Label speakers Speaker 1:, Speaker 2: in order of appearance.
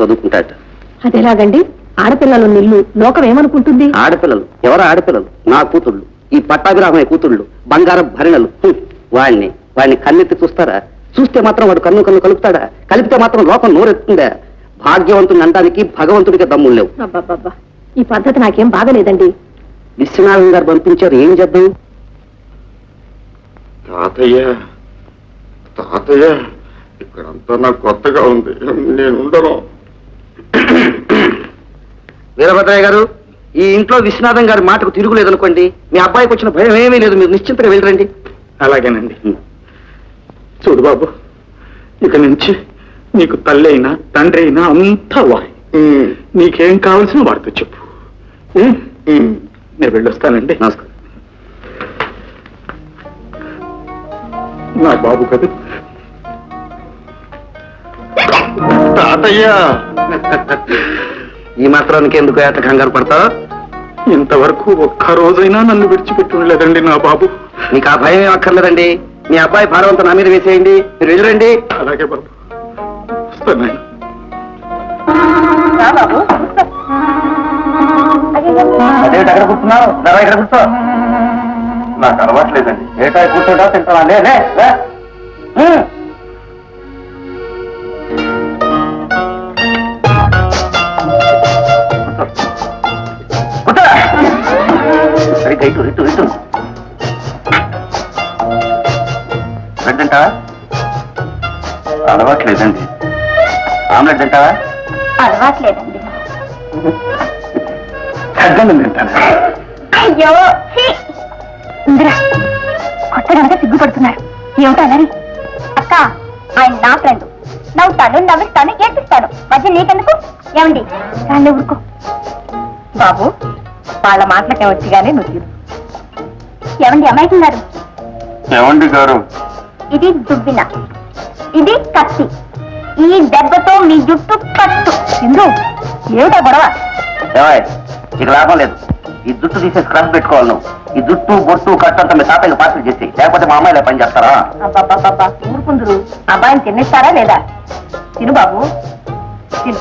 Speaker 1: చదువుకుంటాట.
Speaker 2: అదేలాగండి? ఆడపిల్లలు నిల్లు లోకం ఏమనుకుంటుంది?
Speaker 1: ఆడపిల్లలు ఎవరు? ఆడపిల్లలు నా కూతుళ్ళు, ఈ పట్టాభిరామయ్య కూతుళ్ళు, బంగారం భరిణలు. వాడిని కన్నెత్తి చూస్తారా? చూస్తే మాత్రం వాడు కన్ను కలుపుతాడా? కలిపితే మాత్రం లోకం నోరెత్తుందా? భాగ్యవంతుని అనడానికి భగవంతుడికి దమ్ములు లేవు.
Speaker 2: అబ్బబ్బబ్బా, ఈ పద్ధతి నాకేం బాగలేదండి.
Speaker 1: విశ్వనాథం గారు పంపించారు, ఏం చేద్దాం?
Speaker 3: తాతయ్య ఇక్కడంతా నాకు కొత్తగా ఉంది, నేను ఉండను.
Speaker 1: వీరభద్రయ్య గారు, ఈ ఇంట్లో విశ్వనాథం గారి మాటకు తిరుగులేదనుకోండి, మీ అబ్బాయికి వచ్చిన భయం ఏమీ లేదు, మీరు నిశ్చింతగా వెళ్ళరండి.
Speaker 3: అలాగేనండి. చూడు బాబు, ఇక నుంచి నీకు తల్లి అయినా తండ్రి అయినా అంతా వాయి. నీకేం కావాల్సిన వాడితో చెప్పు. నేను వెళ్ళొస్తానండి.
Speaker 1: నమస్కారం.
Speaker 3: నా బాబు కదా తాతయ్య.
Speaker 1: ఈ మాత్రానికి ఎందుకు ఏట కంగారు పడతావు?
Speaker 3: ఇంతవరకు ఒక్క రోజైనా నన్ను విడిచిపెట్టి ఉండలేదండి నా బాబు.
Speaker 1: మీకు ఆ భయం ఏం అక్కర్లేదండి. మీ అబ్బాయి భారవంతం నా మీద వేసేయండి, మీరు వెళ్ళరండి.
Speaker 3: అలాగే బాబు, వస్తాను.
Speaker 1: అదేంటి అక్కడ కూర్చున్నావు? ఇక్కడ కూర్చో.
Speaker 3: నాకు అలవాట్లేదండి.
Speaker 1: ఏటా కూర్చోటా తింటావా? సరిగ్గా ఇటు ఇటు ఇటు. బ్రెడ్ తింటావా?
Speaker 3: అలవాట్లేదండి.
Speaker 1: ఆమ్లెట్ తింటావా?
Speaker 2: అలవాట్లేదండి.
Speaker 3: తగ్గను తింటాను.
Speaker 2: అయ్యో ఇందిరా, కొత్తగా సిగ్గుపడుతున్నారు. ఏమిటా మరి? అక్క, ఆయన నా ఫ్రెండ్. నవ్వుతాను, నవ్విస్తాను, ఏడ్పిస్తాను. మధ్య నీకెందుకు? ఏమండి రాళ్ళు ఊరుకో. బాబు, వాళ్ళ మాటలకే వచ్చిగానే నువ్వు. ఏమండి అమ్మాయికున్నారు?
Speaker 3: ఏమండి గారు?
Speaker 2: ఇది దుబ్బిన, ఇది కత్తి. ఈ దెబ్బతో మీ జుట్టు కట్టు. ఇందు, ఏమిటా గొడవ?
Speaker 1: ఇక లాభం లేదు. ఈ జుట్టు తీసేసి క్రష్ పెట్టుకోవాలి నువ్వు. ఈ జుట్టు బొట్టు కట్టంతా మీ తాతయ్య పాత్ర చేసి, లేకపోతే మా అమ్మాయిలా పని చేస్తారా?
Speaker 2: అబ్బాబ్బాబ్బా, ఊరుకుందరు. అబ్బాయిని తినేస్తారా లేదా? తిను బాబు, తిను.